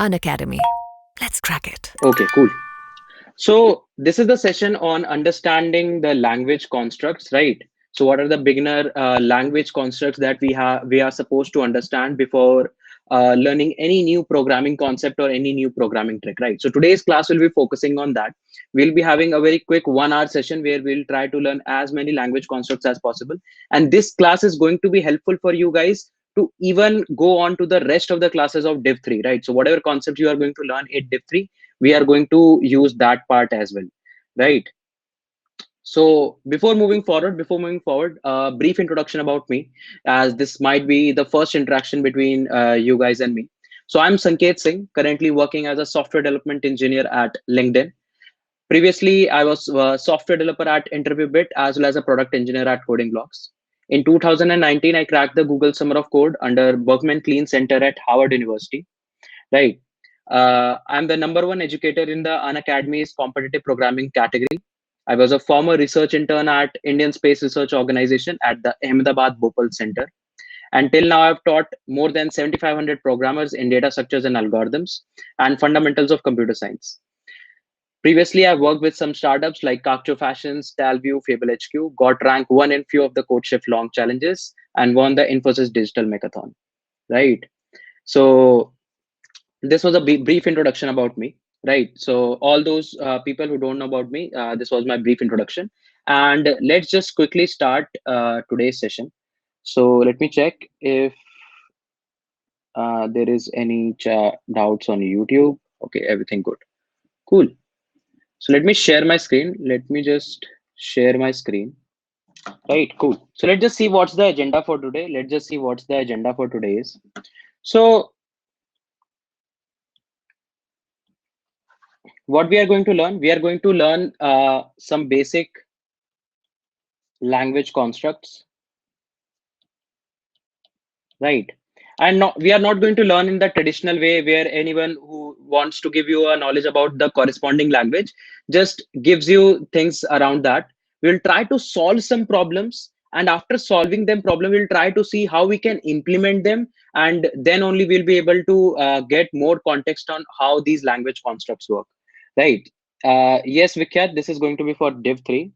Unacademy. Let's crack it. Okay, cool. So this is the session on understanding the language constructs, right? So what are the beginner language constructs that we are supposed to understand before learning any new programming concept or any new programming trick, right? So today's class will be focusing on that. We'll be having a very quick 1 hour session where we'll try to learn as many language constructs as possible. And this class is going to be helpful for you guys to even go on to the rest of the classes of Div 3, right? So whatever concepts you are going to learn in Div 3, we are going to use that part as well, right? So before moving forward, a brief introduction about me, as this might be the first interaction between you guys and me. So I'm Sanket Singh, currently working as a software development engineer at LinkedIn. Previously I was a software developer at InterviewBit as well as a product engineer at Coding Blocks. In 2019 I cracked the Google Summer of Code under Berkman Klein Center at Harvard University, right? I'm the number one educator in the Unacademy's competitive programming category. I was a former research intern at Indian Space Research Organization at the Ahmedabad Bhopal Center. Until now, I've taught more than 7,500 programmers in data structures and algorithms and fundamentals of computer science. Previously, I worked with some startups like Kakcho Fashions, Talview, Fable HQ, got rank one in few of the CodeShift long challenges, and won the Infosys Digital Mechathon. Right. So this was a brief introduction about me, right? So all those people who don't know about me, this was my brief introduction, and let's just quickly start today's session. So let me check if there is any doubts on YouTube. Okay, everything good. Cool. So let me share my screen. Let me just share my screen. Right, cool. So let's just see what's the agenda for today. Let's just see what's the agenda for today is. So what we are going to learn, we are going to learn some basic language constructs, right? And we are not going to learn in the traditional way where anyone who wants to give you a knowledge about the corresponding language just gives you things around that. We'll try to solve some problems, and after solving them problem, we'll try to see how we can implement them, and then only we'll be able to get more context on how these language constructs work, right? Yes, Vikyat, this is going to be for Div 3.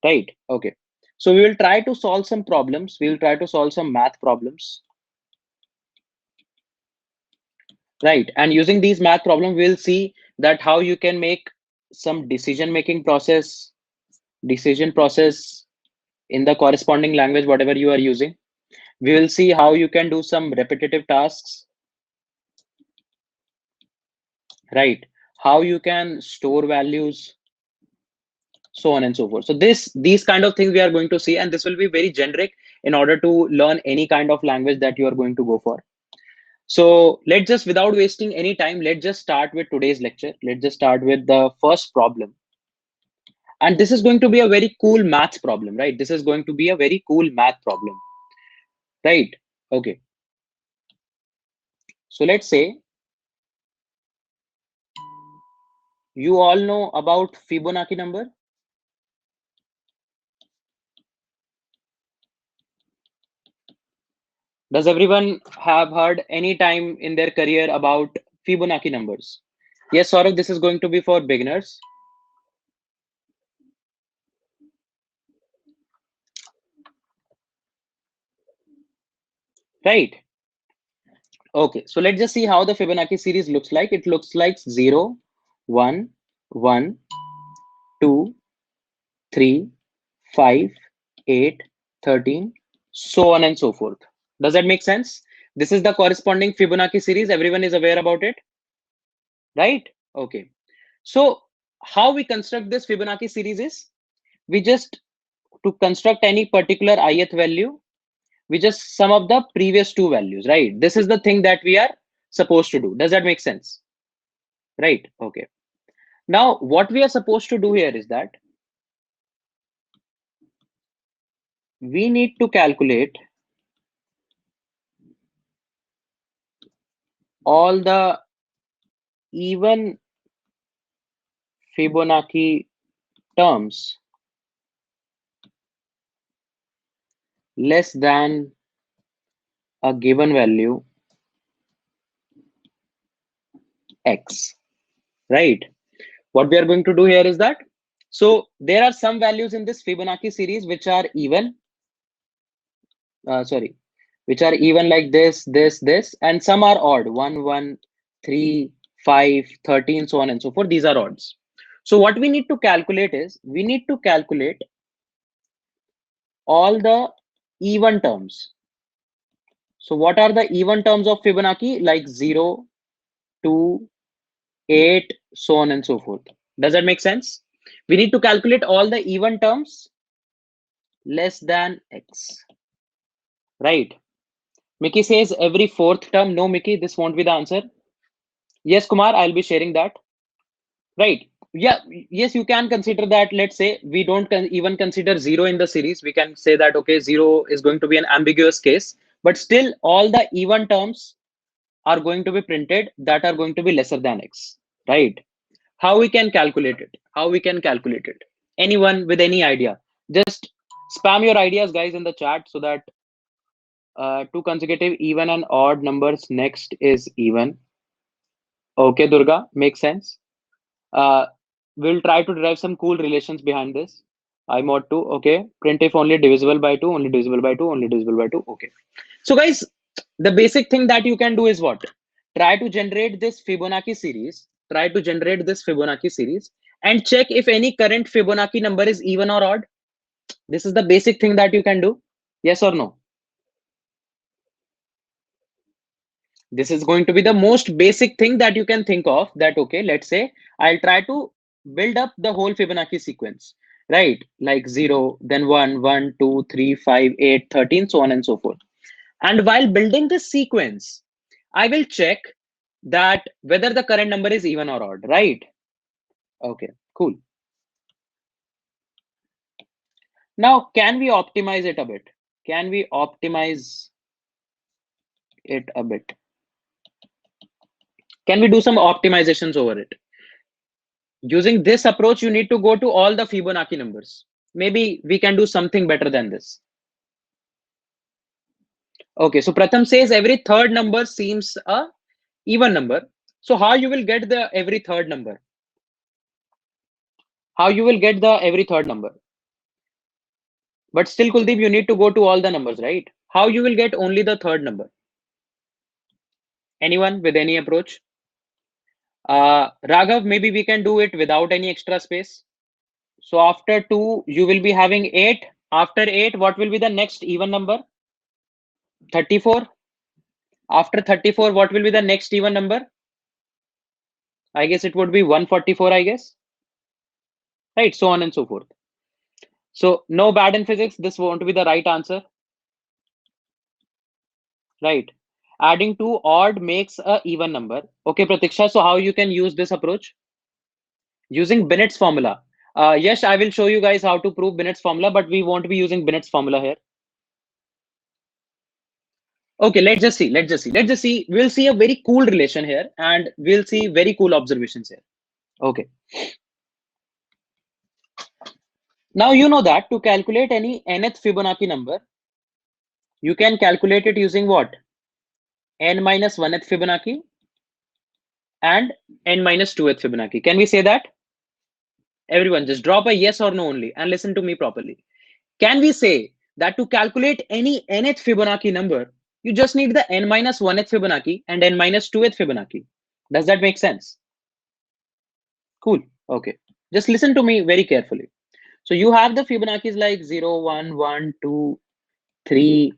Right. Okay. So we will try to solve some problems. We will try to solve some math problems. Right. And using these math problems, we'll see that how you can make some decision process in the corresponding language, whatever you are using. We will see how you can do some repetitive tasks, right? How you can store values, so on and so forth. So these kind of things we are going to see, and this will be very generic in order to learn any kind of language that you are going to go for. So let's just, without wasting any time, let's just start with today's lecture. Let's just start with the first problem. And this is going to be a very cool math problem, right? This is going to be a very cool math problem, right? Okay. So let's say you all know about Fibonacci number. Does everyone have heard any time in their career about Fibonacci numbers? Yes, Saurav, this is going to be for beginners, right? Okay, so let's just see how the Fibonacci series looks like. It looks like 0, 1, 1, 2, 3, 5, 8, 13, so on and so forth. Does that make sense? This is the corresponding Fibonacci series. Everyone is aware about it, right? Okay. So how we construct this Fibonacci series is, we just, to construct any particular ith value, we just sum up the previous two values, right? This is the thing that we are supposed to do. Does that make sense? Right. Okay. Now, what we are supposed to do here is that we need to calculate all the even Fibonacci terms less than a given value x, right? What we are going to do here is that, so there are some values in this Fibonacci series which are even, sorry, which are even like this, and some are odd, 1, 1, 3, 5, 13, so on and so forth. These are odds. So what we need to calculate is, we need to calculate all the even terms. So what are the even terms of Fibonacci? Like 0, 2, 8, so on and so forth. Does that make sense? We need to calculate all the even terms less than x, right? Mickey says every fourth term. No, Mickey, this won't be the answer. Yes, Kumar, I'll be sharing that. Right. Yeah. Yes, you can consider that. Let's say we don't even consider 0 in the series. We can say that, okay, 0 is going to be an ambiguous case, but still all the even terms are going to be printed that are going to be lesser than x, right? How we can calculate it? How we can calculate it? Anyone with any idea? Just spam your ideas, guys, in the chat, so that two consecutive even and odd numbers next is even. Okay, Durga, makes sense. Uh, we'll try to derive some cool relations behind this. I mod 2, okay. Printf only divisible by 2, only divisible by 2, only divisible by 2, okay. So guys, the basic thing that you can do is what? Try to generate this Fibonacci series, and check if any current Fibonacci number is even or odd. This is the basic thing that you can do. Yes or no? This is going to be the most basic thing that you can think of, that, okay, let's say I'll try to build up the whole Fibonacci sequence, right? Like 0, then 1, 1, 2, 3, 5, 8, 13, so on and so forth. And while building this sequence, I will check that whether the current number is even or odd, right? Okay, cool. Now, can we optimize it a bit? Can we optimize it a bit? Can we do some optimizations over it? Using this approach, you need to go to all the Fibonacci numbers. Maybe we can do something better than this. Okay, so Pratham says every third number seems a even number. So how you will get the every third number? How you will get the every third number? But still, Kuldeep, you need to go to all the numbers, right? How you will get only the third number? Anyone with any approach? Raghav, maybe we can do it without any extra space. So after 2, you will be having 8. After 8, what will be the next even number? 34. After 34, what will be the next even number? I guess it would be 144, I guess. Right, so on and so forth. So no bad in physics. This won't be the right answer. Right. Adding 2 odd makes a even number. Okay, Pratiksha. So how you can use this approach? Using Binet's formula. Yes, I will show you guys how to prove Binet's formula, but we won't be using Binet's formula here. Okay, let's just see. We'll see a very cool relation here, and we'll see very cool observations here. Okay. Now you know that to calculate any nth Fibonacci number, you can calculate it using what? N minus 1th Fibonacci and n minus 2th Fibonacci. Can we say that? Everyone, just drop a yes or no only and listen to me properly. Can we say that to calculate any nth Fibonacci number, you just need the n minus 1th Fibonacci and n minus 2th Fibonacci? Does that make sense? Cool. Okay. Just listen to me very carefully. So you have the Fibonacci's like 0, 1, 1, 2, 3,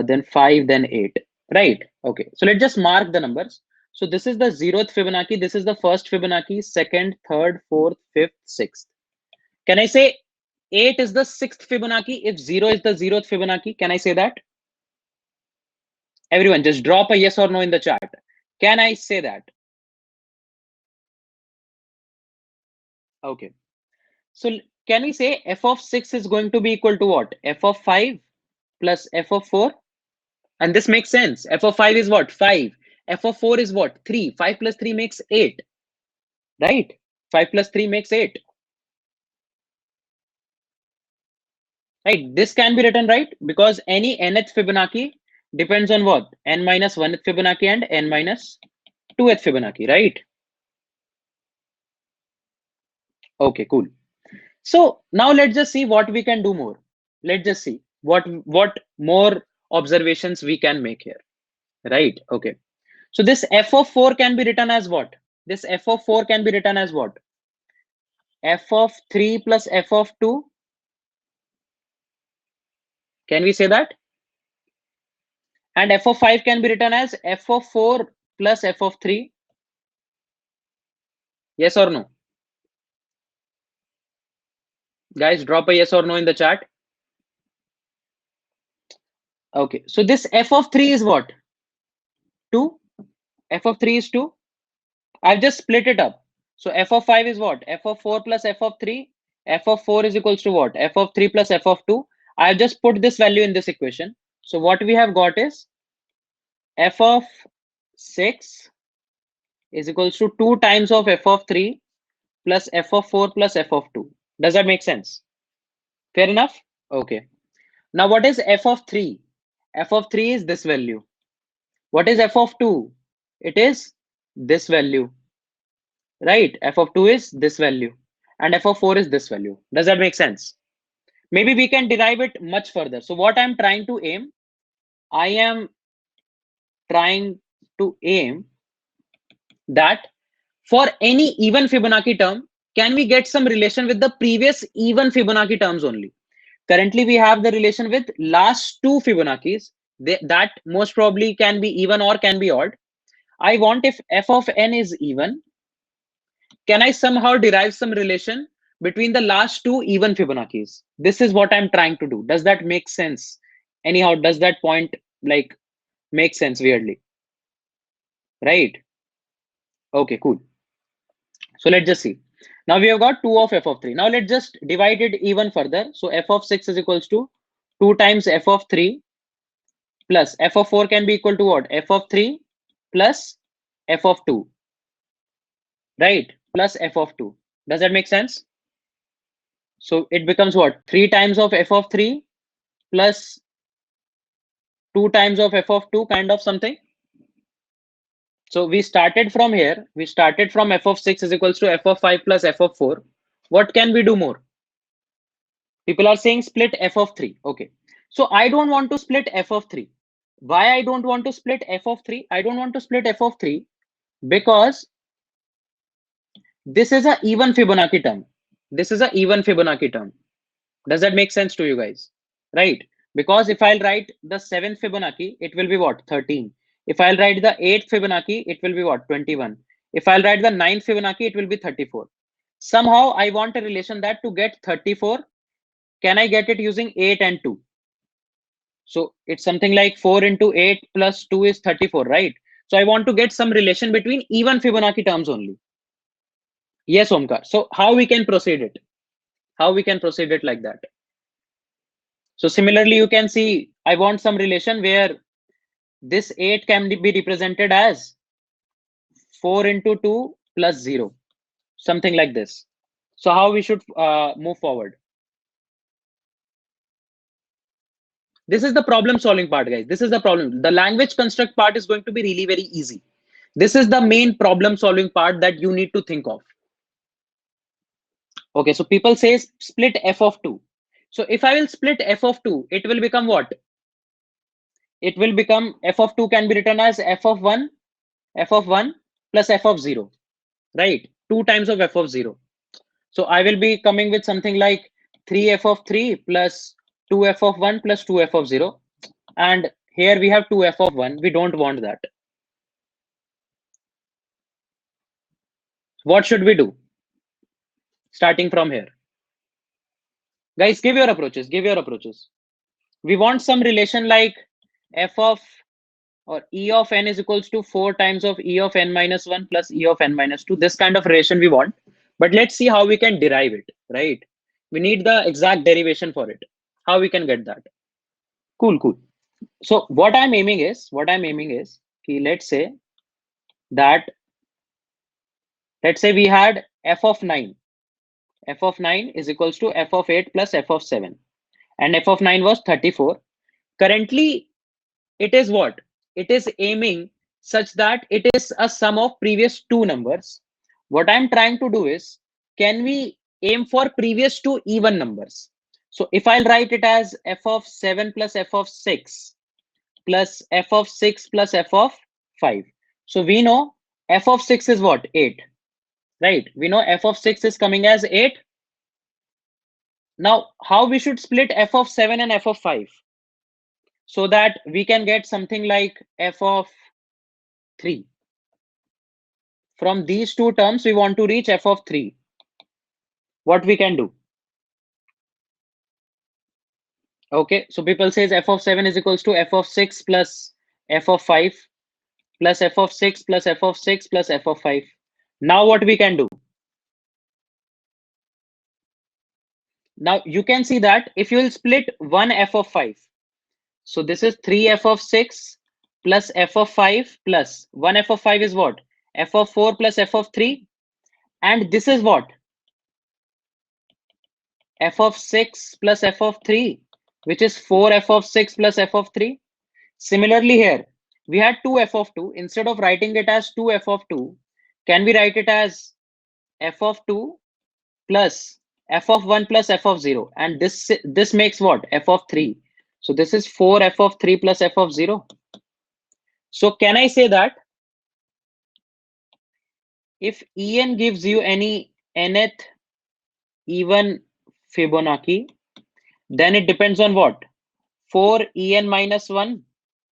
then 5, then 8, right? Okay. So let's just mark the numbers. So this is the 0th Fibonacci. This is the first Fibonacci, second, third, fourth, fifth, sixth. Can I say 8 is the 6th Fibonacci if 0 is the 0th Fibonacci? Can I say that? Everyone, just drop a yes or no in the chat. Can I say that? Okay. So can we say f of 6 is going to be equal to what? F of 5 plus f of 4? And this makes sense. F of 5 is what? 5. F of 4 is what? 3. 5 plus 3 makes 8. Right? 5 plus 3 makes 8. Right? This can be written right because any nth Fibonacci depends on what? N minus 1th Fibonacci and n minus 2th Fibonacci, right? Okay, cool. So now let's just see what we can do more. Let's just see what more observations we can make here, right? Okay. So this f of 4 can be written as what? This f of 4 can be written as what? F of 3 plus f of 2. Can we say that? And f of 5 can be written as f of 4 plus f of 3. Yes or no? Guys, drop a yes or no in the chat. Okay, so this f of 3 is what? 2. F of 3 is 2. I've just split it up. So f of 5 is what? F of 4 plus f of 3. F of 4 is equals to what? F of 3 plus f of 2. I've just put this value in this equation. So what we have got is f of 6 is equals to 2 times of f of 3 plus f of 4 plus f of 2. Does that make sense? Fair enough? Okay. Now what is f of 3? F of 3 is this value. What is f of 2? It is this value, right? F of 2 is this value and f of 4 is this value. Does that make sense? Maybe we can derive it much further. So what I'm trying to aim, I am trying to aim that for any even Fibonacci term, can we get some relation with the previous even Fibonacci terms only? Currently, we have the relation with last two Fibonacci's. That most probably can be even or can be odd. I want if f of n is even, can I somehow derive some relation between the last two even Fibonacci's? This is what I'm trying to do. Does that make sense? Anyhow, does that point like make sense weirdly? Right? Okay, cool. So let's just see. Now we have got 2 of f of 3. Now let's just divide it even further. So f of 6 is equals to 2 times f of 3 plus f of 4 can be equal to what? F of 3 plus f of 2. Right? Plus f of 2. Does that make sense? So it becomes what? 3 times of f of 3 plus 2 times of f of 2 kind of something. So we started from here. We started from f of 6 is equals to f of 5 plus f of 4. What can we do more? People are saying split f of 3. Okay. So I don't want to split f of 3. Why I don't want to split f of 3? I don't want to split f of 3 because this is a even Fibonacci term. This is a even Fibonacci term. Does that make sense to you guys? Right? Because if I'll write the 7th Fibonacci, it will be what? 13. If I'll write the 8th Fibonacci, it will be what? 21. If I'll write the 9th Fibonacci, it will be 34. Somehow I want a relation that to get 34, can I get it using 8 and 2? So it's something like 4 into 8 plus 2 is 34, right? So I want to get some relation between even Fibonacci terms only. Yes, Omkar. So how we can proceed it? How we can proceed it like that? So similarly, you can see I want some relation where this 8 can be represented as 4 into 2 plus 0, something like this. So how we should move forward? This is the problem solving part, guys. This is the problem. The language construct part is going to be really very easy. This is the main problem solving part that you need to think of. Okay, so people say split f of 2. So if I will split f of 2, it will become what? It will become f of 2 can be written as f of 1 plus f of 0, right? 2 times of f of 0. So I will be coming with something like 3f of 3 plus 2f of 1 plus 2f of 0. And here we have 2f of 1. We don't want that. What should we do? Starting from here. Guys, give your approaches. Give your approaches. We want some relation like f of or e of n is equals to 4 times of e of n minus 1 plus e of n minus 2. This kind of relation we want. But let's see how we can derive it, right? We need the exact derivation for it. How we can get that? Cool, cool. So what I'm aiming is, okay, let's say we had f of 9. F of 9 is equals to f of 8 plus f of 7. And f of 9 was 34. Currently, it is what? It is aiming such that it is a sum of previous two numbers. What I'm trying to do is, can we aim for previous two even numbers? So if I'll write it as f of 7 plus f of 6 plus f of 6 plus f of 5. So we know f of 6 is what? 8, right? We know f of 6 is coming as 8. Now, how we should split f of 7 and f of 5? So that we can get something like f of 3. From these two terms, we want to reach f of 3. What we can do? Okay, so people says f of 7 is equals to f of 6 plus f of 5 plus f of 6 plus f of 6 plus f of 5. Now what we can do? Now you can see that if you will split one f of 5, so this is 3f of 6 plus f of 5 plus 1 f of 5 is what? F of 4 plus f of 3. And this is what? F of 6 plus f of 3, which is 4f of 6 plus f of 3. Similarly here, we had 2f of 2. Instead of writing it as 2f of 2, can we write it as f of 2 plus f of 1 plus f of 0? And this makes what? F of 3. So this is 4f of 3 plus f of 0. So can I say that if En gives you any nth even Fibonacci, then it depends on what? 4En minus 1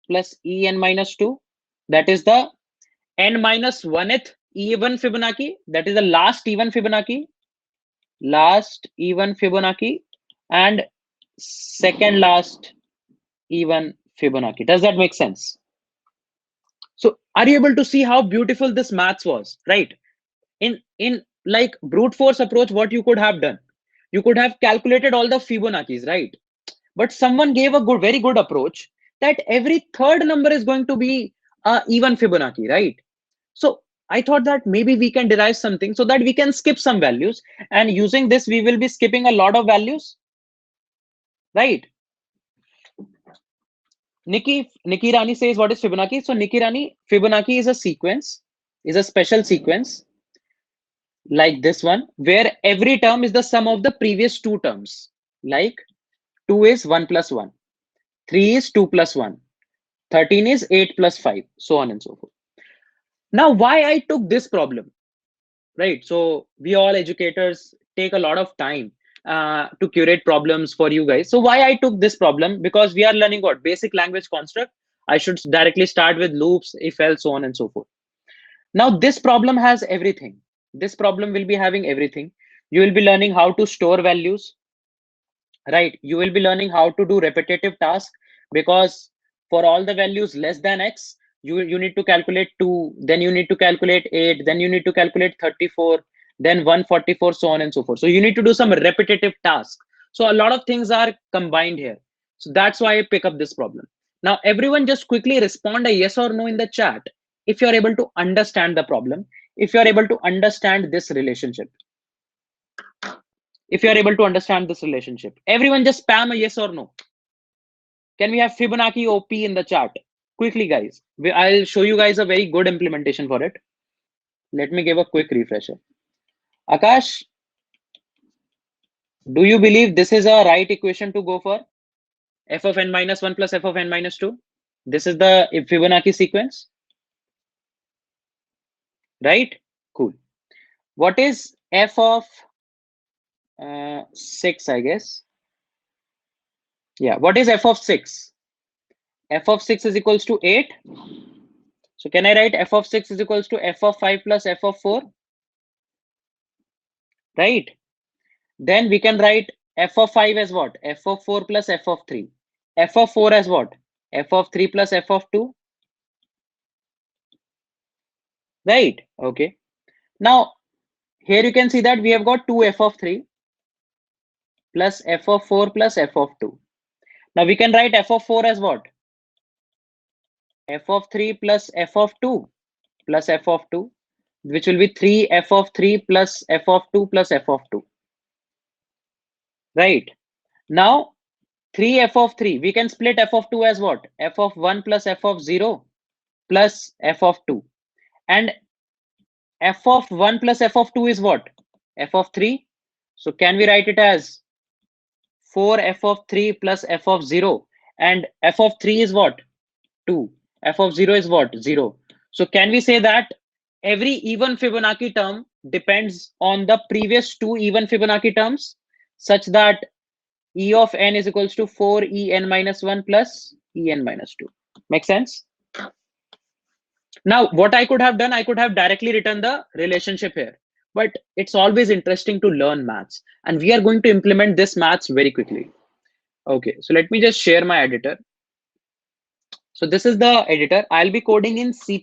plus En minus 2. That is the n minus 1th even Fibonacci. That is the last even Fibonacci. Last even Fibonacci and second last even Fibonacci. Does that make sense? So are you able to see how beautiful this maths was, right? In like brute force approach, what you could have done, you could have calculated all the Fibonacci's, right? But someone gave a very good approach that every third number is going to be even Fibonacci, right? So I thought that maybe we can derive something so that we can skip some values, and using this we will be skipping a lot of values, right? Nikki Rani says, what is Fibonacci? So Nikki Rani, Fibonacci is a sequence, is a special sequence like this one, where every term is the sum of the previous two terms. Like 2 is 1 plus 1, 3 is 2 plus 1, 13 is 8 plus 5, so on and so forth. Now, why I took this problem, right? So we all educators take a lot of time to curate problems for you guys. So why I took this problem? Because we are learning what? Basic language construct. I should directly start with loops, if else, so on and so forth. Now this problem has everything. This problem will be having everything. You will be learning how to store values, right? You will be learning how to do repetitive tasks, because for all the values less than x, you need to calculate 2, then you need to calculate 8, then you need to calculate 34, then 144, so on and so forth. So you need to do some repetitive tasks. So a lot of things are combined here. So that's why I pick up this problem. Now everyone just quickly respond a yes or no in the chat if you're able to understand the problem, if you're able to understand this relationship. If you're able to understand this relationship, everyone just spam a yes or no. Can we have Fibonacci OP in the chat? Quickly, guys. I'll show you guys a very good implementation for it. Let me give a quick refresher. Akash, do you believe this is a right equation to go for? F of n minus 1 plus f of n minus 2. This is the Fibonacci sequence, right? Cool. What is f of 6, I guess? Yeah, what is f of 6? F of 6 is equals to 8. So can I write f of 6 is equals to f of 5 plus f of 4? Right? Then we can write f of 5 as what? F of 4 plus f of 3. F of 4 as what? F of 3 plus f of 2. Right? Okay. Now, here you can see that we have got 2 f of 3 plus f of 4 plus f of 2. Now we can write f of 4 as what? F of 3 plus f of 2 plus f of 2, which will be 3 f of 3 plus f of 2 plus f of 2. Right? Now, 3 f of 3, we can split f of 2 as what? F of 1 plus f of 0 plus f of 2. And f of 1 plus f of 2 is what? F of 3. So can we write it as 4f of 3 plus f of 0? And f of 3 is what? 2. F of 0 is what? 0. So can we say that every even Fibonacci term depends on the previous two even Fibonacci terms, such that E of n is equals to 4en minus 1 plus en minus 2. Make sense? Now, what I could have done, I could have directly written the relationship here. But it's always interesting to learn maths. And we are going to implement this maths very quickly. Okay, so let me just share my editor. So this is the editor. I'll be coding in C++,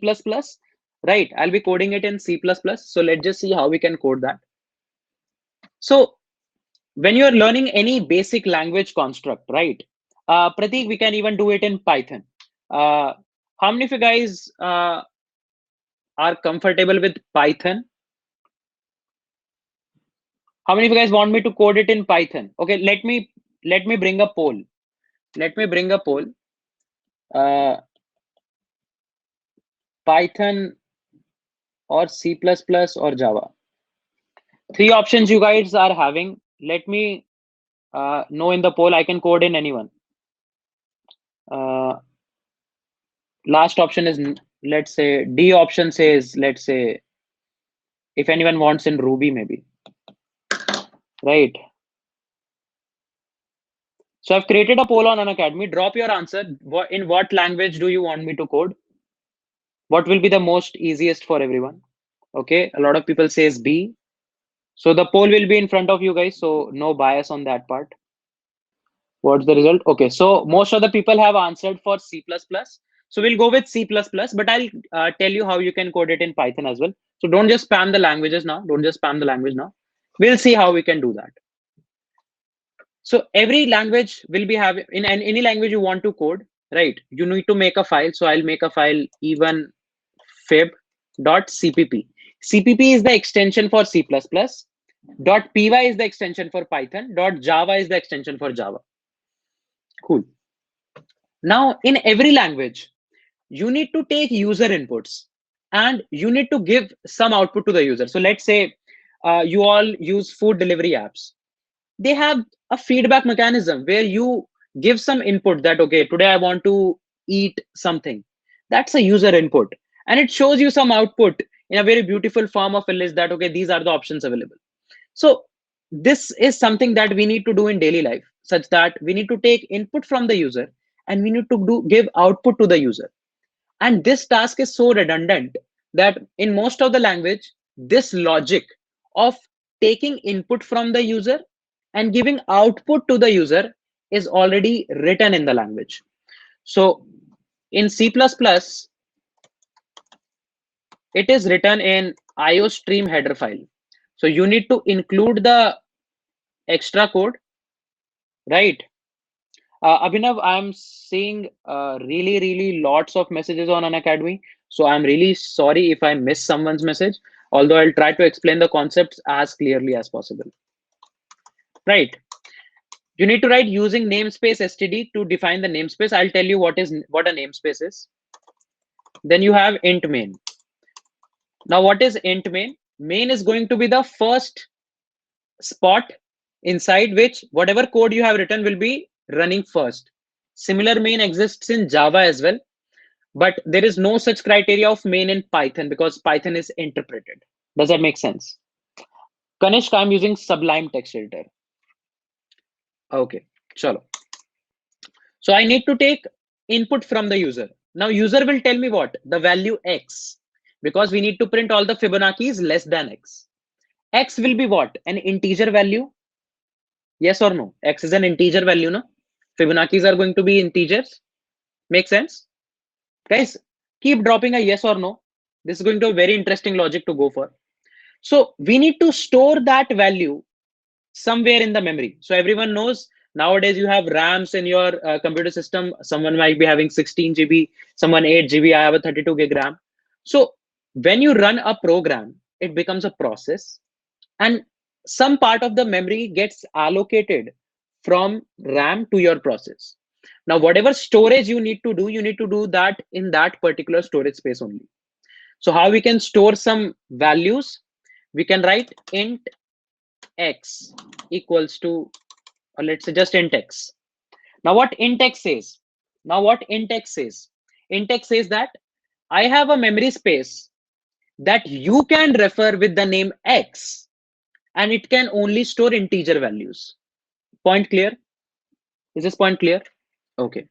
right? I'll be coding it in C++. So let's just see how we can code that. So when you're learning any basic language construct, right? Pratik, we can even do it in Python. How many of you guys are comfortable with Python? How many of you guys want me to code it in Python? Okay, let me bring a poll. Let me bring a poll. Python or C++ or Java. 3 options you guys are having. Let me know in the poll. I can code in anyone. Last option is, let's say, D option says, let's say, if anyone wants in Ruby, maybe. Right. So I've created a poll on Unacademy. Drop your answer. In what language do you want me to code? What will be the most easiest for everyone? Okay, a lot of people says B. So the poll will be in front of you guys, so no bias on that part. What's the result? Okay, so most of the people have answered for C++. So we'll go with C++, but I'll tell you how you can code it in Python as well. So don't just spam the languages now. Don't just spam the language now. We'll see how we can do that. So every language will be having, in any language you want to code, right? You need to make a file. So I'll make a file even fib.cpp. CPP is the extension for C++. .py is the extension for Python. .java is the extension for Java. Cool. Now, in every language, you need to take user inputs and you need to give some output to the user. So let's say you all use food delivery apps. They have a feedback mechanism where you give some input that, okay, today I want to eat something. That's a user input. And it shows you some output in a very beautiful form of a list that, okay, these are the options available. So this is something that we need to do in daily life, such that we need to take input from the user and we need to give output to the user. And this task is so redundant that in most of the language, this logic of taking input from the user and giving output to the user is already written in the language. So in C++, it is written in IOStream header file. So you need to include the extra code, right? Abhinav, I'm seeing really lots of messages on Unacademy. So I'm really sorry if I miss someone's message, although I'll try to explain the concepts as clearly as possible. Right. You need to write using namespace std to define the namespace. I'll tell you what a namespace is. Then you have int main. Now, what is int main? Main is going to be the first spot inside which whatever code you have written will be running first. Similar main exists in Java as well, but there is no such criteria of main in Python because Python is interpreted. Does that make sense? Kanishk, I'm using Sublime Text Editor. Okay, chalo. So I need to take input from the user. Now user will tell me what? The value X, because we need to print all the Fibonacci's less than X. X will be what? An integer value? Yes or no? X is an integer value, no? Fibonacci's are going to be integers. Make sense? Guys, keep dropping a yes or no. This is going to be a very interesting logic to go for. So we need to store that value somewhere in the memory. So everyone knows nowadays you have RAMs in your computer system. Someone might be having 16 GB, someone 8 GB. I have a 32 gig RAM. So when you run a program, it becomes a process, and some part of the memory gets allocated from RAM to your process. Now, whatever storage you need to do that in that particular storage space only. So how we can store some values? We can write int x equals to, or let's say just int x. Now what int x says? Int x says that I have a memory space that you can refer with the name x, and it can only store integer values. Point clear? Is this point clear? Okay.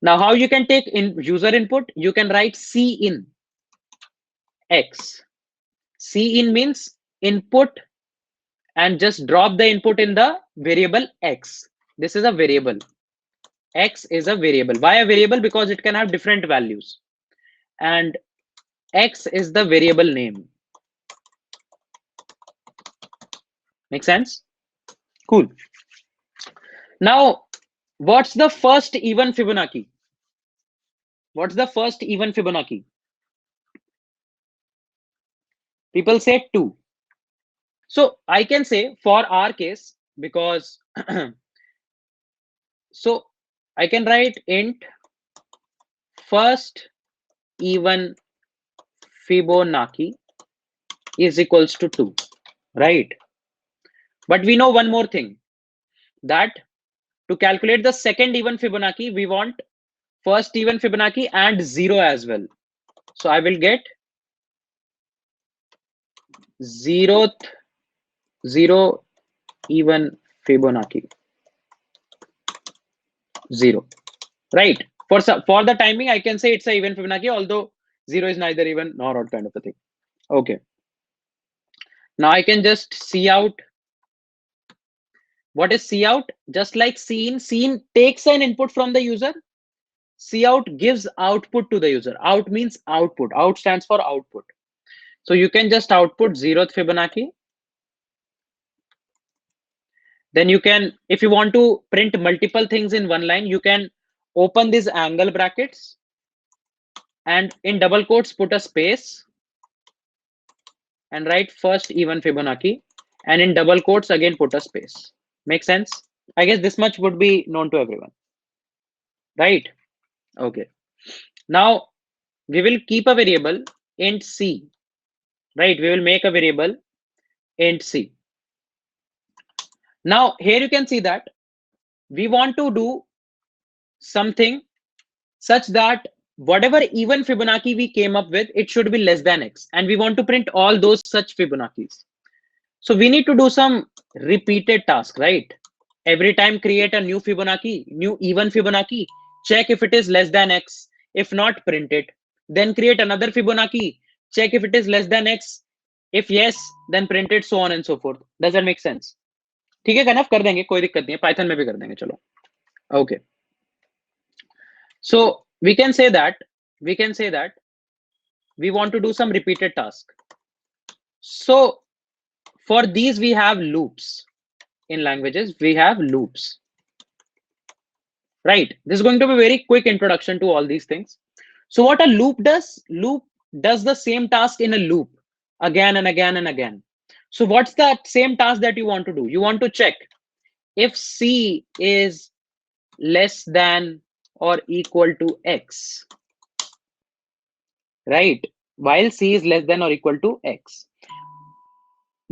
Now how you can take in user input? You can write c in x. C in means input, and just drop the input in the variable x. This is a variable. X is a variable. Why a variable? Because it can have different values. And x is the variable name. Make sense? Cool. Now, what's the first even Fibonacci? What's the first even Fibonacci? People say 2. So I can say for our case, because so I can write int first even Fibonacci is equals to 2, right? But we know one more thing, that to calculate the second even Fibonacci, we want first even Fibonacci and 0 as well. So I will get 0 even Fibonacci 0, right? For the timing, I can say it's a even Fibonacci, although 0 is neither even nor odd kind of a thing. Okay. Now I can just see out. What is see out? Just like scene takes an input from the user. See out gives output to the user. Out means output. Out stands for output. So you can just output 0th Fibonacci. Then you can, if you want to print multiple things in one line, you can open these angle brackets and in double quotes put a space and write first even Fibonacci, and in double quotes again put a space. Make sense? I guess this much would be known to everyone, right? Okay. Now we will keep a variable int c, right? We will make a variable int c. Now here you can see that we want to do something such that whatever even Fibonacci we came up with, it should be less than x, and we want to print all those such Fibonaccis. So we need to do some repeated task, right? Every time create a new Fibonacci, new even Fibonacci, check if it is less than x. If not, print it. Then create another Fibonacci, check if it is less than x. If yes, then print it, so on and so forth. Does that make sense? ठीक है, कनफ कर देंगे, कोई दिक्कत नहीं है, Python में भी कर देंगे, चलो. Okay. So we can say that we want to do some repeated task. So for these we have loops. In languages we have loops, right? This is going to be a very quick introduction to all these things. So what a loop does the same task in a loop again and again and again. So what's that same task that you want to do? You want to check if c is less than or equal to x, right? While c is less than or equal to x.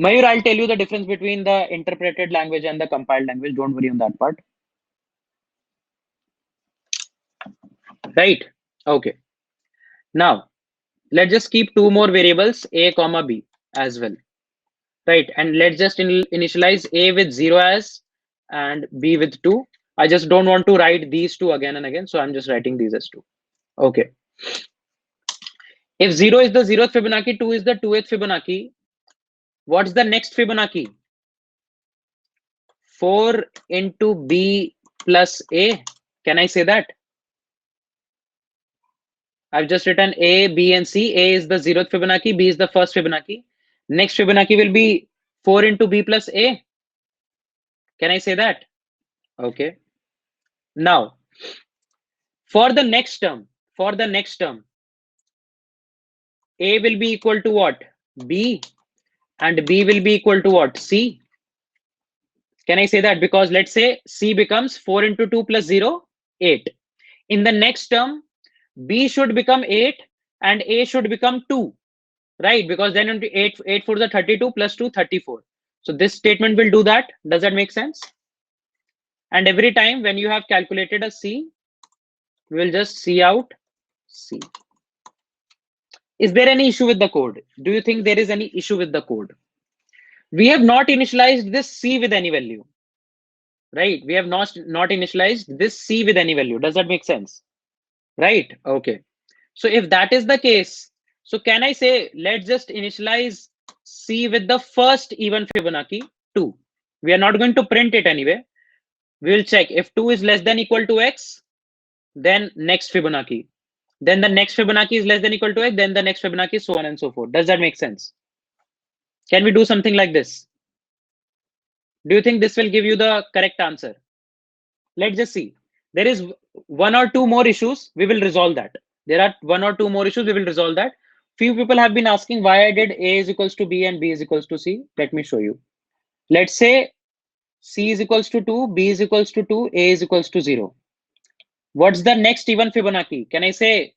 Mayur, I'll tell you the difference between the interpreted language and the compiled language. Don't worry on that part. Right? Okay. Now, let's just keep two more variables, a comma b as well. Right? And let's just initialize a with 0 as and b with 2. I just don't want to write these two again and again. So I'm just writing these as 2. Okay. If 0 is the 0th Fibonacci, 2 is the 2th Fibonacci, what's the next Fibonacci? 4 into b plus a. Can I say that? I've just written a, b, and c. A is the 0th Fibonacci, b is the first Fibonacci. Next Fibonacci will be 4 into b plus a. Can I say that? Okay. Now, for the next term, a will be equal to what? B, and b will be equal to what? C. Can I say that? Because let's say C becomes 4 into 2 plus 0, 8. In the next term, B should become 8 and A should become 2, right? Because then into 8 for the 32 plus 2, 34. So this statement will do that. Does that make sense? And every time when you have calculated a C, we will just C out C. Is there any issue with the code? Do you think there is any issue with the code? We have not initialized this C with any value, right? We have not initialized this C with any value. Does that make sense? Right? Okay. So if that is the case, so can I say, let's just initialize C with the first even Fibonacci, 2. We are not going to print it anyway. We will check if 2 is less than equal to X, then next Fibonacci. Then the next Fibonacci is less than equal to X, then the next Fibonacci, so on and so forth. Does that make sense? Can we do something like this? Do you think this will give you the correct answer? Let's just see. There is 1 or 2 more issues. We will resolve that. There are 1 or 2 more issues. We will resolve that. Few people have been asking why I did A is equals to B and B is equals to C. Let me show you. Let's say C is equals to 2, B is equals to 2, A is equals to 0. What's the next even Fibonacci? Can I say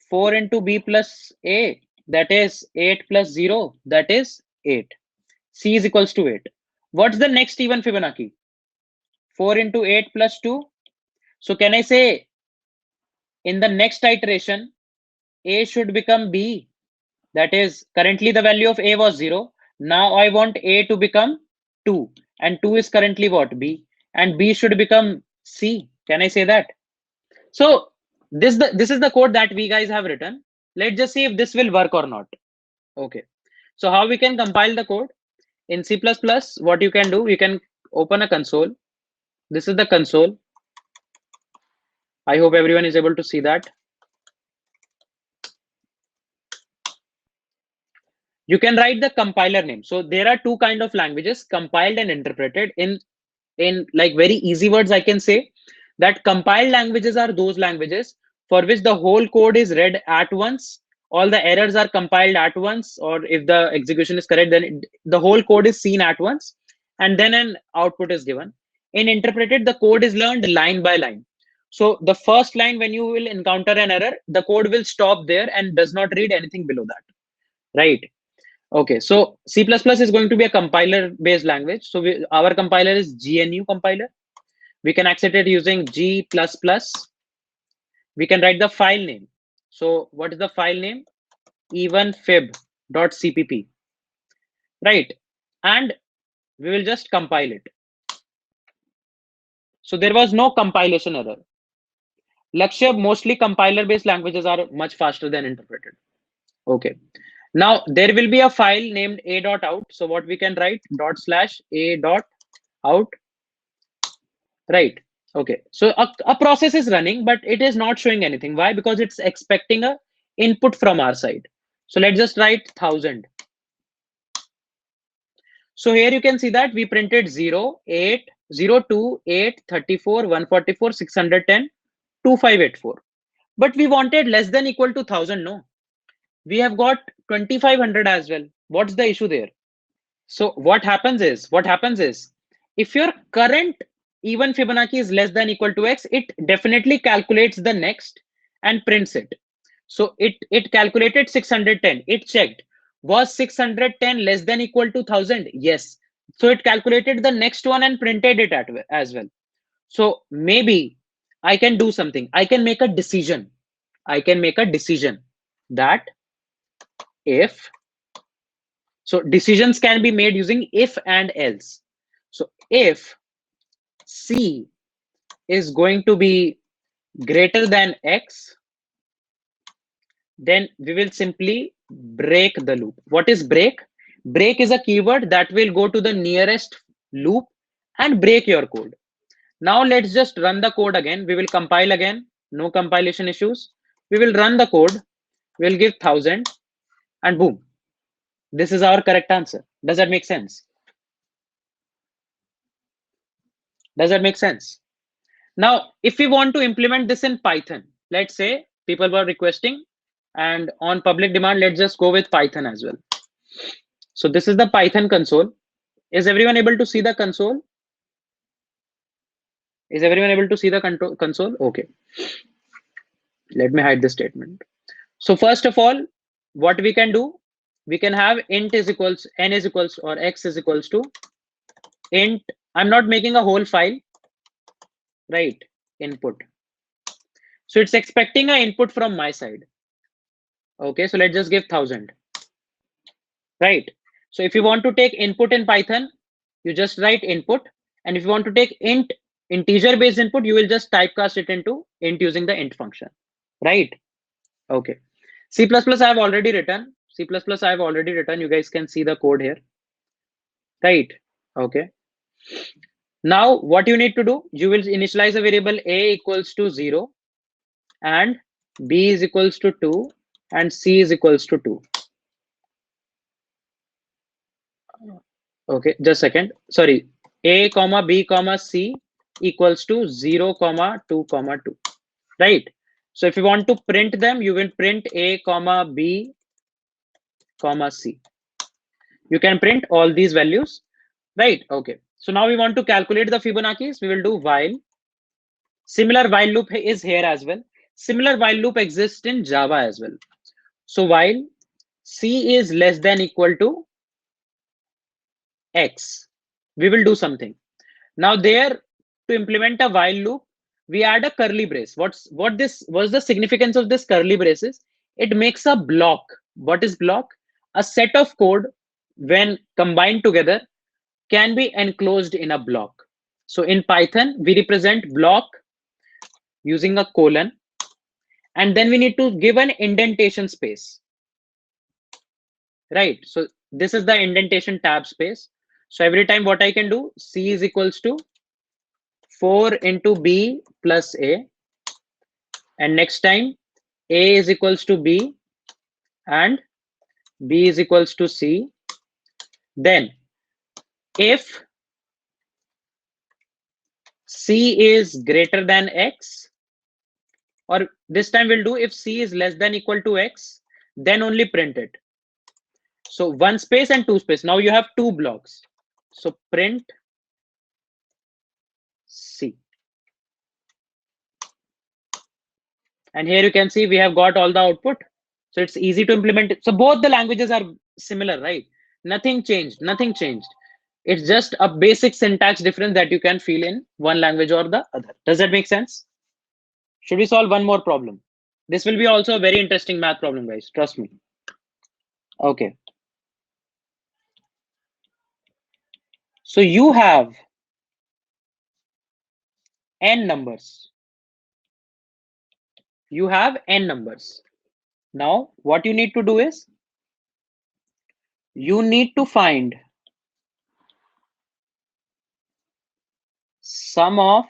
4 into B plus A? That is 8 plus 0. That is 8. C is equals to 8. What's the next even Fibonacci? 4 into 8 plus 2. So can I say in the next iteration, A should become B? That is, currently the value of A was 0. Now I want A to become 2. And 2 is currently what? B. And B should become C. Can I say that? So this is the code that we guys have written. Let's just see if this will work or not. Okay. So how we can compile the code? In C++, what you can do, you can open a console. This is the console. I hope everyone is able to see that. You can write the compiler name. So there are 2 kind of languages, compiled and interpreted. In like very easy words, I can say that compiled languages are those languages for which the whole code is read at once. All the errors are compiled at once, or if the execution is correct, then the whole code is seen at once, and then an output is given. In interpreted, the code is learned line by line. So the first line, when you will encounter an error, the code will stop there and does not read anything below that, right? Okay, so C++ is going to be a compiler-based language. So our compiler is GNU compiler. We can access it using G++. We can write the file name. So what is the file name? evenfib.cpp, right? And we will just compile it. So there was no compilation error. Lakshya, mostly compiler-based languages are much faster than interpreted. Okay. Now there will be a file named a.out. So what we can write ./a.out, right? Okay. So a process is running, but it is not showing anything. Why? Because it's expecting a input from our side. So let's just write 1000. So here you can see that we printed 0, 8, 0, 2, 8, 34, 144, 610, 2584. But we wanted less than equal to 1000, no? We have got 2500 as well. What's the issue there? So what happens is, if your current even Fibonacci is less than equal to X, it definitely calculates the next and prints it. So it calculated 610. It checked, was 610 less than equal to 1000? Yes. So it calculated the next one and printed it as well. So maybe I can do something. I can make a decision. That if, so decisions can be made using if and else. So if C is going to be greater than X, then we will simply break the loop. What is break? Break is a keyword that will go to the nearest loop and break your code. Now let's just run the code again. We will compile again. No compilation issues. We will run the code. We'll give 1000 and boom. This is our correct answer. Does that make sense? Does that make sense? Now, if we want to implement this in Python, let's say people were requesting, and on public demand, let's just go with Python as well. So this is the Python console. Is everyone able to see the console? Is everyone able to see the console? Okay. Let me hide this statement. So first of all, what we can do, we can have int is equals n is equals or x is equals to int. I'm not making a whole file, right? Input. So it's expecting an input from my side. Okay, so let's just give 1000, right? So if you want to take input in Python, you just write input. And if you want to take integer based input, you will just typecast it into int using the int function, right? Okay. C++ I have already written. C++ I have already written. You guys can see the code here, right? Okay. Now what you need to do, you will initialize a variable a equals to 0 and b is equals to 2 and c is equals to 2. Okay, just a second. Sorry, a comma b comma c equals to 0 comma 2 comma 2, right? So if you want to print them, you will print a comma b comma c. You can print all these values, right? Okay. So now we want to calculate the Fibonacci's. We will do while. Similar while loop is here as well. Similar while loop exists in Java as well. So while c is less than equal to x, we will do something. Now there, to implement a while loop, we add a curly brace. What's the significance of this curly braces? It makes a block. What is block? A set of code when combined together can be enclosed in a block. So in Python, we represent block using a colon, and then we need to give an indentation space, right? So this is the indentation tab space. So every time what I can do, c is equals to 4 into b plus a, and next time a is equals to b and b is equals to c. Then if c is greater than x, or this time we'll do if c is less than equal to x, then only print it. So one space and two space. Now you have two blocks. So print c. And here you can see we have got all the output. So it's easy to implement it. So both the languages are similar, right? Nothing changed, nothing changed. It's just a basic syntax difference that you can feel in one language or the other. Does that make sense? Should we solve one more problem? This will be also a very interesting math problem, guys. Trust me. Okay. So you have n numbers. You have n numbers. Now, what you need to do is you need to find sum of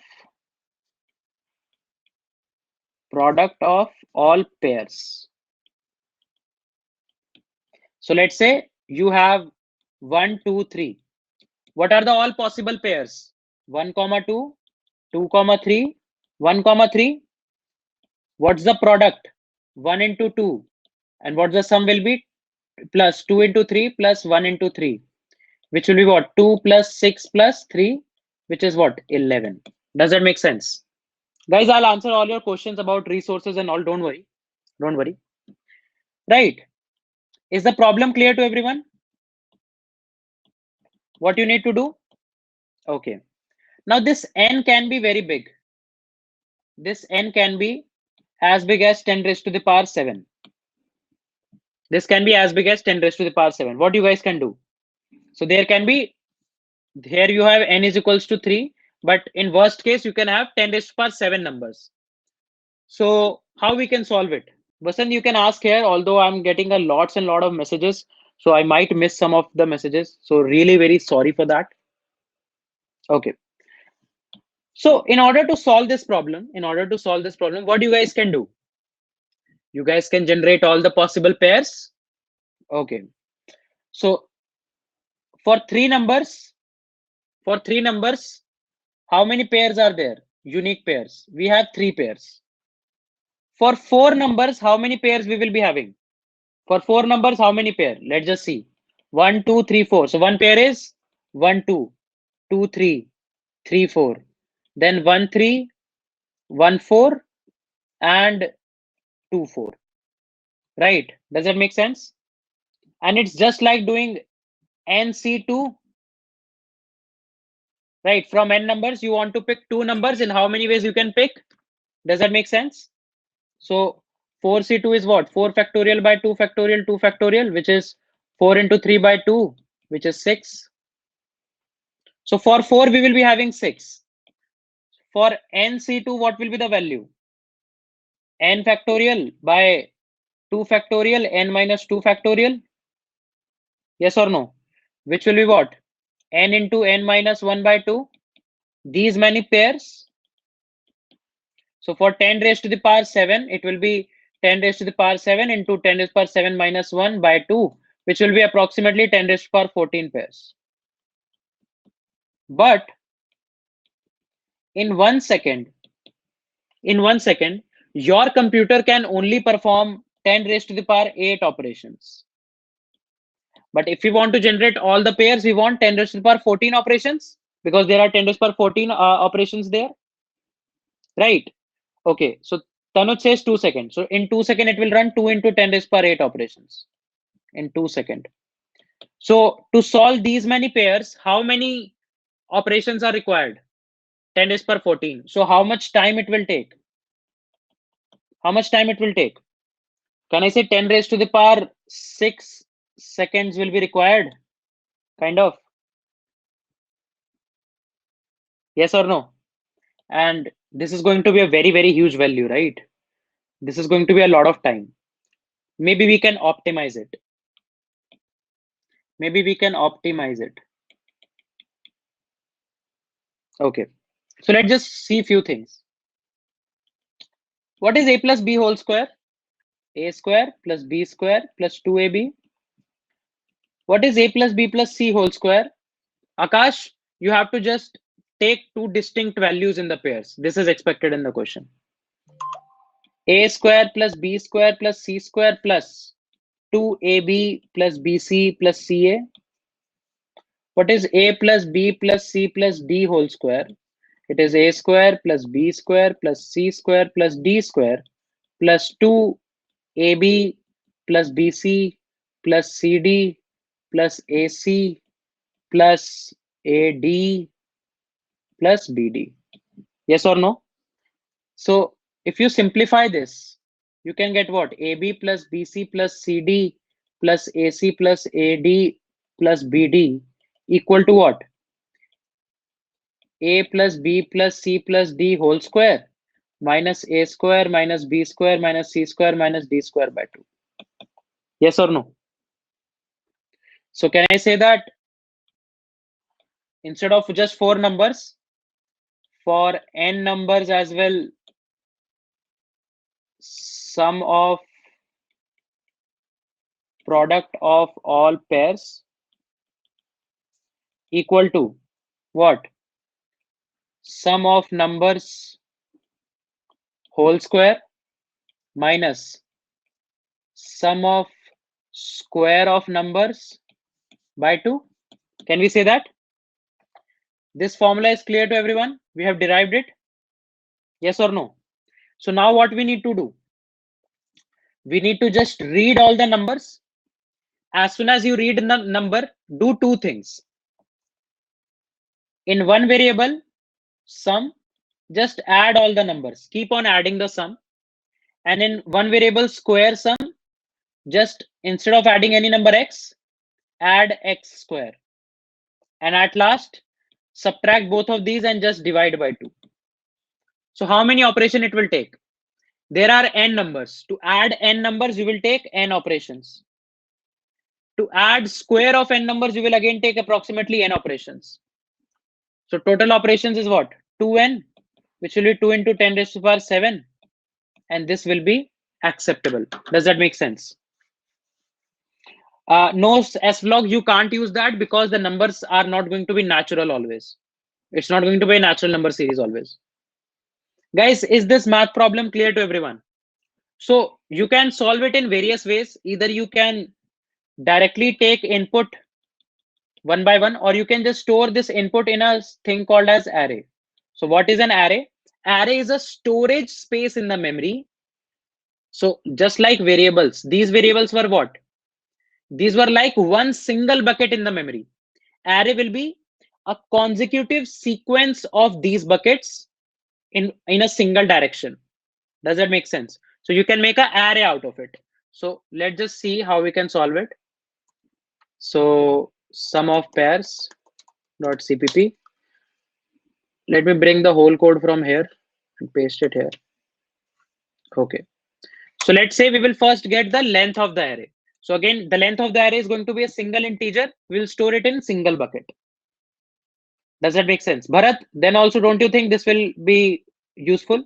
product of all pairs. So let's say you have 1, 2, 3. What are the all possible pairs? 1, 2, 2, 3, 1, 3. What's the product? 1 into 2. And what the sum will be? Plus 2 into 3 plus 1 into 3. Which will be what? 2 plus 6 plus 3, which is what? 11. Does that make sense? Guys, I'll answer all your questions about resources and all. Don't worry. Don't worry. Right. Is the problem clear to everyone? What you need to do? Okay. Now this n can be very big. This n can be as big as 10 raised to the power 7. This can be as big as 10 raised to the power 7. What you guys can do? So there can be, here you have n is equals to 3, but in worst case, you can have 10 raised to the power 7 numbers. So how we can solve it? Vasant, you can ask here, although I'm getting a lots and lot of messages, so I might miss some of the messages. So really very sorry for that. Okay. So in order to solve this problem, what you guys can do? You guys can generate all the possible pairs. Okay. So for three numbers, how many pairs are there? Unique pairs. We have 3 pairs. For 4 numbers, how many pairs we will be having? For 4 numbers, how many pair? Let's just see. 1, 2, 3, 4. So one pair is 1 2, 2 3, 3 4, then 1 3, 1 4, and 2 4. Right? Does that make sense? And it's just like doing NC2. Right? From n numbers, you want to pick two numbers. In how many ways you can pick? Does that make sense? So 4C2 is what? 4 factorial by 2 factorial, 2 factorial, which is 4 into 3 by 2, which is 6. So for 4, we will be having 6. For NC2, what will be the value? N factorial by 2 factorial, n minus 2 factorial. Yes or no? Which will be what? N into n minus 1 by 2. These many pairs. So for 10 raised to the power 7, it will be 10 raised to the power 7 into 10 raised to the power 7 minus 1 by 2, which will be approximately 10 raised to the power 14 pairs. But in 1 second, your computer can only perform 10 raised to the power 8 operations. But if we want to generate all the pairs, we want 10 raised to the power 14 operations, because there are 10 raised to the power 14 operations there. Right? Okay, so Tanuj says 2 seconds. So in 2 seconds, it will run 2 into 10 raised to the power 8 operations in 2 seconds. So to solve these many pairs, how many operations are required? 10 raised to the power 14. So how much time it will take? How much time it will take? Can I say 10 raised to the power 6 seconds will be required? Kind of. Yes or no? And this is going to be a very, very huge value, right? This is going to be a lot of time. Maybe we can optimize it. Maybe we can optimize it. Okay. So let's just see a few things. What is a plus b whole square? A square plus b square plus 2ab. What is a plus b plus c whole square? Akash, you have to just take two distinct values in the pairs. This is expected in the question. A square plus b square plus c square plus 2ab plus bc plus ca. What is a plus b plus c plus d whole square? It is a square plus b square plus c square plus d square plus 2ab plus bc plus cd plus ac plus ad plus bd. Yes or no? So if you simplify this, you can get what? AB plus BC plus CD plus AC plus AD plus BD equal to what? A plus B plus C plus D whole square minus A square minus B square minus C square minus D square by 2. Yes or no? So can I say that instead of just 4 numbers, for n numbers as well, sum of product of all pairs equal to what? Sum of numbers whole square minus sum of square of numbers by 2. Can we say that? This formula is clear to everyone? We have derived it? Yes or no? So now what we need to do? We need to just read all the numbers. As soon as you read the number, do two things. In one variable, sum, just add all the numbers. Keep on adding the sum. And in one variable, square sum, just instead of adding any number x, add x square. And at last, subtract both of these and just divide by 2. So how many operation it will take? There are n numbers. To add n numbers, you will take n operations. To add square of n numbers, you will again take approximately n operations. So total operations is what? 2n, which will be 2 into 10 raised to the power 7. And this will be acceptable. Does that make sense? No SVlog, you can't use that because the numbers are not going to be natural always. It's not going to be a natural number series always. Guys, is this math problem clear to everyone? So you can solve it in various ways. Either you can directly take input one by one, or you can just store this input in a thing called as array. So what is an array? Array is a storage space in the memory. So just like variables, these variables were what? These were like one single bucket in the memory. Array will be a consecutive sequence of these buckets in a single direction. Does that make sense? So you can make an array out of it. So let's just see how we can solve it. So sum of pairs dot cpp. Let me bring the whole code from here and paste it here. Okay. So let's say we will first get the length of the array. So again, the length of the array is going to be a single integer. We'll store it in single bucket. Does that make sense? Bharat, then also don't you think this will be useful?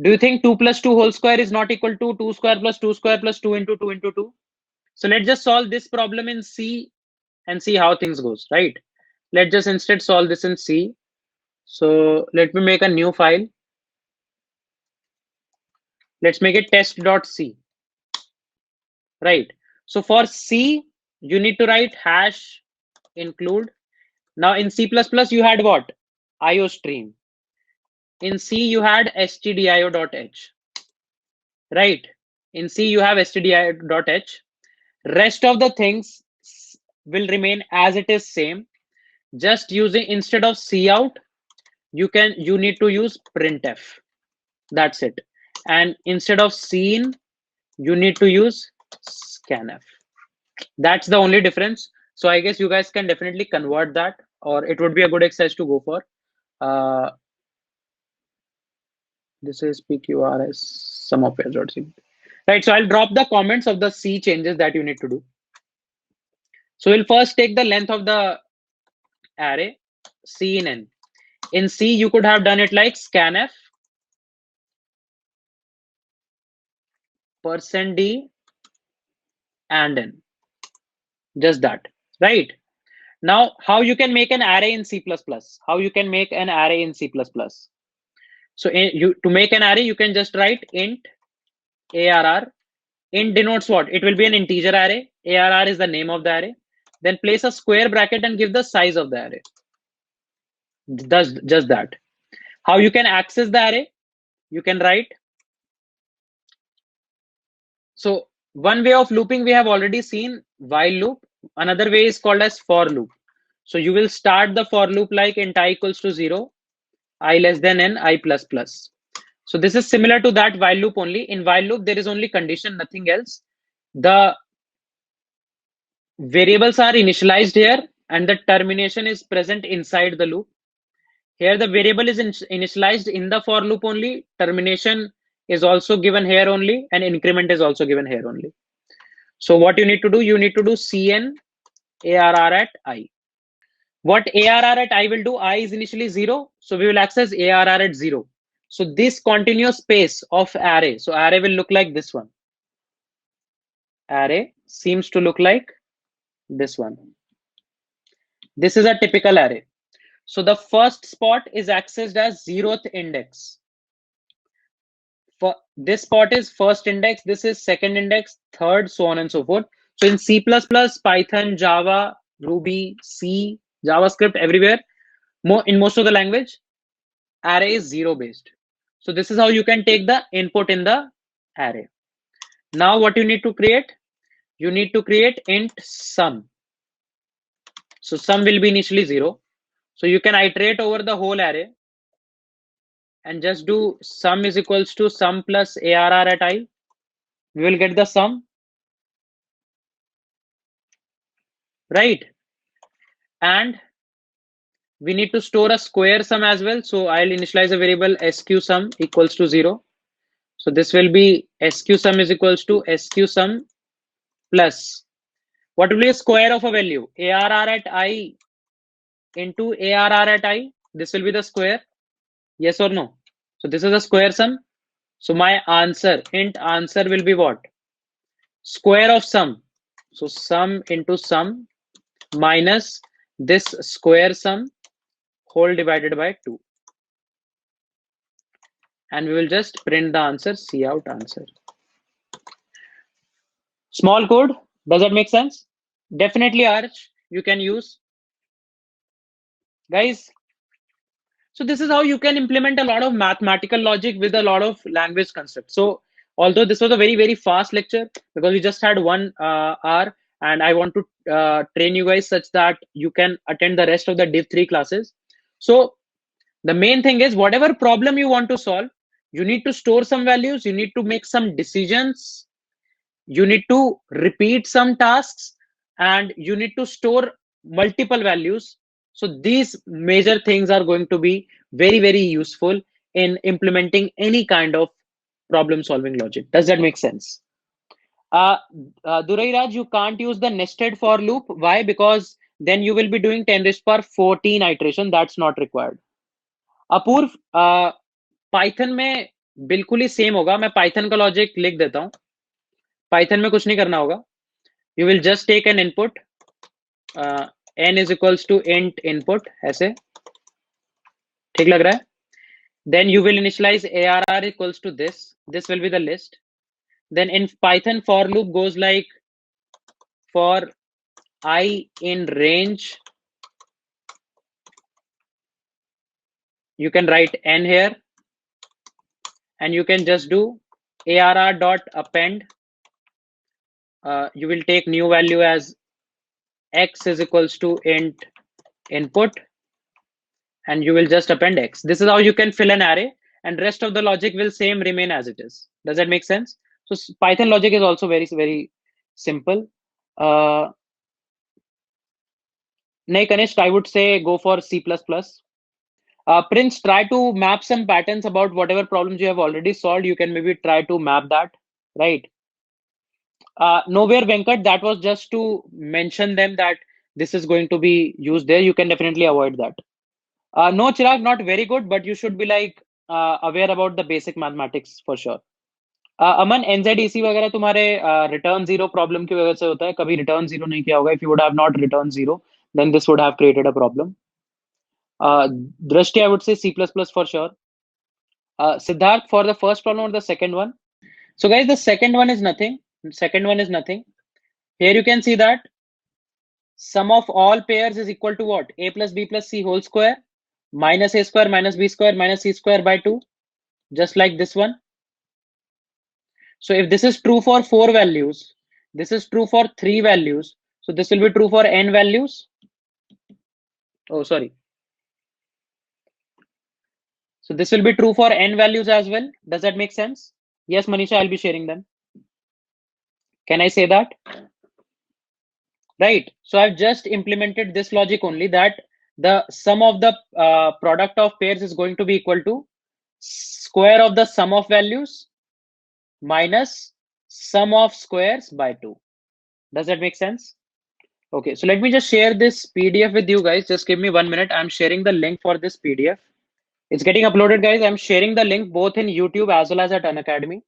Do you think 2 plus 2 whole square is not equal to 2 square plus 2 square plus 2 into 2 into 2? So let's just solve this problem in C and see how things goes, right? Let's just instead solve this in C. So let me make a new file. Let's make it test.c, right? So for C, you need to write hash include. Now in C++, you had what? IOStream. In C, you had stdio.h, right? In C, you have stdio.h. Rest of the things will remain as it is same. Just using, instead of cout, you need to use printf. That's it. And instead of scene, you need to use scanf. That's the only difference. So I guess you guys can definitely convert that, or it would be a good exercise to go for. This is pqrs sum of pairs.c. Right. So I'll drop the comments of the C changes that you need to do. So we'll first take the length of the array, C in N. In C, you could have done it like scanf %d and N. Just that, right? Now, how you can make an array in C++? How you can make an array in C++? So to make an array, you can just write int arr. Int denotes what? It will be an integer array. Arr is the name of the array. Then place a square bracket and give the size of the array. Does just that. How you can access the array? You can write. So one way of looping we have already seen, while loop. Another way is called as for loop. So you will start the for loop like int I equals to 0, I less than n, I plus plus. So this is similar to that while loop only. In while loop, there is only condition, nothing else. The variables are initialized here and the termination is present inside the loop. Here the variable is initialized in the for loop only. Termination is also given here only, and increment is also given here only. So what you need to do, you need to do cn arr at I. What arr at I will do, I is initially 0. So we will access arr at 0. So this continuous space of array, so array will look like this one. Array seems to look like this one. This is a typical array. So the first spot is accessed as 0th index. For this spot is first index, this is second index, third, so on and so forth. So in C++, Python, Java, Ruby, C, JavaScript, everywhere, in most of the language, array is 0 based. So this is how you can take the input in the array. Now what you need to create? You need to create int sum. So sum will be initially 0. So you can iterate over the whole array and just do sum is equals to sum plus arr at I. We will get the sum, right? And we need to store a square sum as well. So I'll initialize a variable sq sum equals to 0. So this will be sq sum is equals to sq sum plus what will be a square of a value? Arr at I into arr at I. This will be the square. Yes or no? So this is a square sum. So my answer, int answer will be what? Square of sum. So sum into sum minus this square sum whole divided by 2. And we will just print the answer, cout answer. Small code. Does that make sense? Definitely, Arch. you can use, guys. So this is how you can implement a lot of mathematical logic with a lot of language constructs. So although this was a very, very fast lecture because we just had 1 hour, and I want to train you guys such that you can attend the rest of the Div 3 classes. So the main thing is whatever problem you want to solve, you need to store some values, you need to make some decisions, you need to repeat some tasks, and you need to store multiple values. So these major things are going to be very, very useful in implementing any kind of problem solving logic. Does that make sense? uh, Durairaj, you can't use the nested for loop. Why? Because then you will be doing 10 raised power 14 iteration. That's not required. Apoorv, Python में बिल्कुल ही same होगा. मैं Python का logic लिख देता हूं. Python में कुछ नहीं करना होगा. You will just take an input, n is equals to int input, ऐसे ठीक लग रहा है. Then you will initialize arr equals to this will be the list. Then in Python for loop goes like for I in range, you can write n here, and you can just do arr dot append. You will take new value as x is equals to int input, and you will just append x. This is how you can fill an array, and rest of the logic will same remain as it is. Does that make sense? So Python logic is also very, very simple. Nay, Kanishk, I would say go for C++. Prince, try to map some patterns about whatever problems you have already solved. You can maybe try to map that, right? Nowhere Venkat, that was just to mention them that this is going to be used there. You can definitely avoid that. No, Chirag, not very good, but you should be like aware about the basic mathematics for sure. Aman, NZEC वगैरह तुम्हारे return zero problem की वजह से होता है. कभी return zero नहीं किया होगा. If you would have not return zero, then this would have created a problem. Drashti, I would say C++ for sure. Siddharth, for the first problem or the second one? So guys, the second one is nothing. Here you can see that sum of all pairs is equal to what? A plus B plus C whole square minus A square minus B square minus C square by 2, just like this one. So if this is true for 4 values, this is true for 3 values, so this will be true for n values. Oh, sorry. So this will be true for n values as well. Does that make sense? Yes, Manisha, I'll be sharing them. Can I say that? Right. So I've just implemented this logic only, that the sum of the product of pairs is going to be equal to square of the sum of values minus sum of squares by 2. Does that make sense? Okay, so let me just share this PDF with you guys. Just give me 1 minute. I'm sharing the link for this PDF. It's getting uploaded, guys. I'm sharing the link both in YouTube as well as at Unacademy.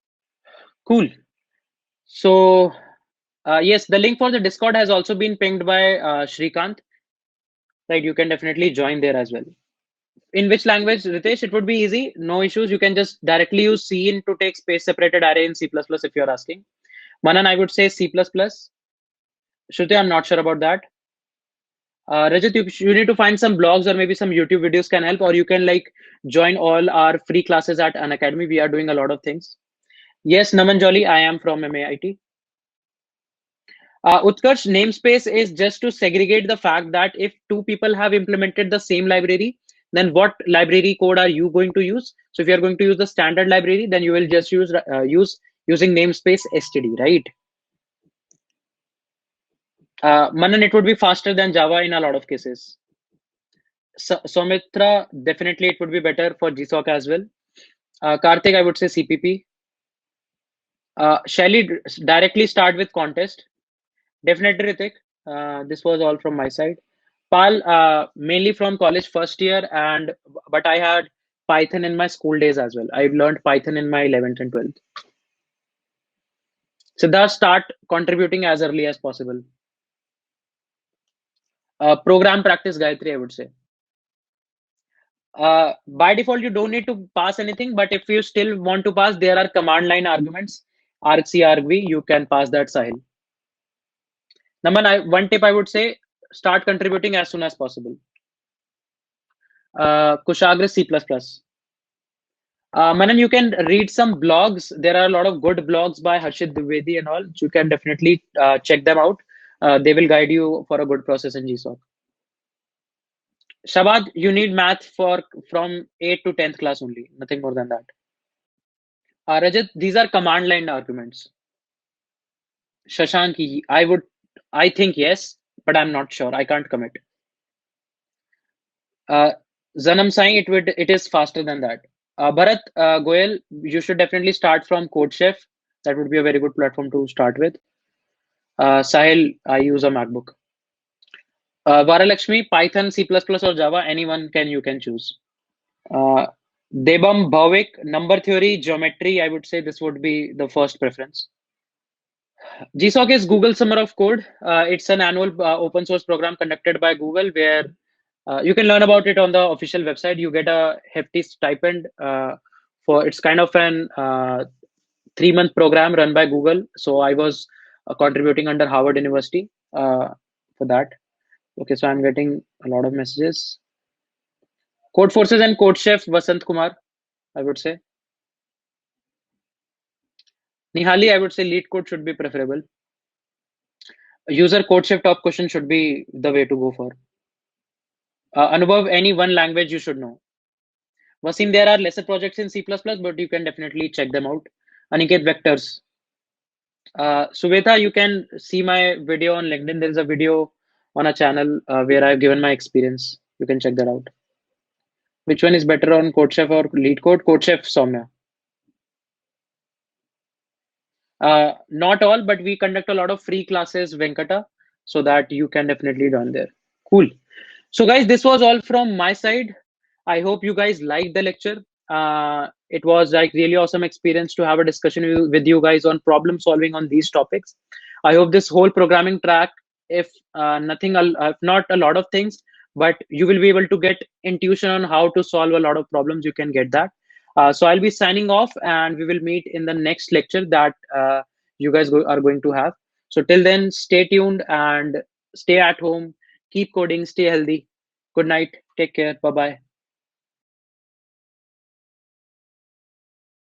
Cool. So yes, the link for the Discord has also been pinged by Shrikant. Right, you can definitely join there as well. In which language, Ritesh? It would be easy, no issues. You can just directly use C in to take space separated array in C++ if you're asking. Manan, I would say C++. Shruti, I'm not sure about that. Rajat, you need to find some blogs or maybe some YouTube videos can help, or you can like join all our free classes at Unacademy. We are doing a lot of things. Yes, Naman Jolly, I am from MAIT. Utkarsh, namespace is just to segregate the fact that if two people have implemented the same library, then what library code are you going to use? So if you're going to use the standard library, then you will just use using namespace std, right? Manan, it would be faster than Java in a lot of cases. Soumitra, definitely it would be better for GSOC as well. Karthik, I would say CPP. Shelly, directly start with contest. Definitely, Ritik. This was all from my side. Pal, mainly from college first year, but I had Python in my school days as well. I've learned Python in my 11th and 12th. Siddharth, start contributing as early as possible. Program practice, Gayatri, I would say. By default, you don't need to pass anything, but if you still want to pass, there are command line arguments, argc, argv, you can pass that, Sahil. Naman, one tip I would say, start contributing as soon as possible. Kushagra C++. Manan, you can read some blogs. There are a lot of good blogs by Harshit Dwivedi and all. You can definitely check them out. They will guide you for a good process in GSOC. Shabad, you need math for from 8th to 10th class only, nothing more than that. Rajat, these are command line arguments. Shashank, I think yes, but I'm not sure. I can't commit. Uh, Zanam saying it is faster than that. Bharat, Goel, you should definitely start from CodeChef. That would be a very good platform to start with. Sahil, I use a MacBook. Varalakshmi, Python, C++, or Java, anyone you can choose. Uh, Debam Bhavik, number theory, geometry, I would say this would be the first preference. GSOC is Google Summer of Code. It's an annual open source program conducted by Google where you can learn about it on the official website. You get a hefty stipend for it's kind of an 3-month program run by Google. So I was contributing under Harvard University for that. Okay, so I'm getting a lot of messages. Code Forces and Code Chef Vasant Kumar, I would say. Nihali, I would say lead code should be preferable. User code chef top question should be the way to go for. Anubhav, any one language you should know. Wasim, there are lesser projects in C++, but you can definitely check them out. Aniket, vectors. Suveta, you can see my video on LinkedIn. There is a video on a channel where I've given my experience. You can check that out. Which one is better on CodeChef or LeetCode? CodeChef, Soumya. Not all, but we conduct a lot of free classes, Venkata, so that you can definitely learn there. Cool. So, guys, this was all from my side. I hope you guys liked the lecture. It was like really awesome experience to have a discussion with you guys on problem solving on these topics. I hope this whole programming track, if if not a lot of things, but you will be able to get intuition on how to solve a lot of problems. You can get that. So I'll be signing off, and we will meet in the next lecture that you guys are going to have. So till then, stay tuned and stay at home. Keep coding. Stay healthy. Good night. Take care. Bye bye.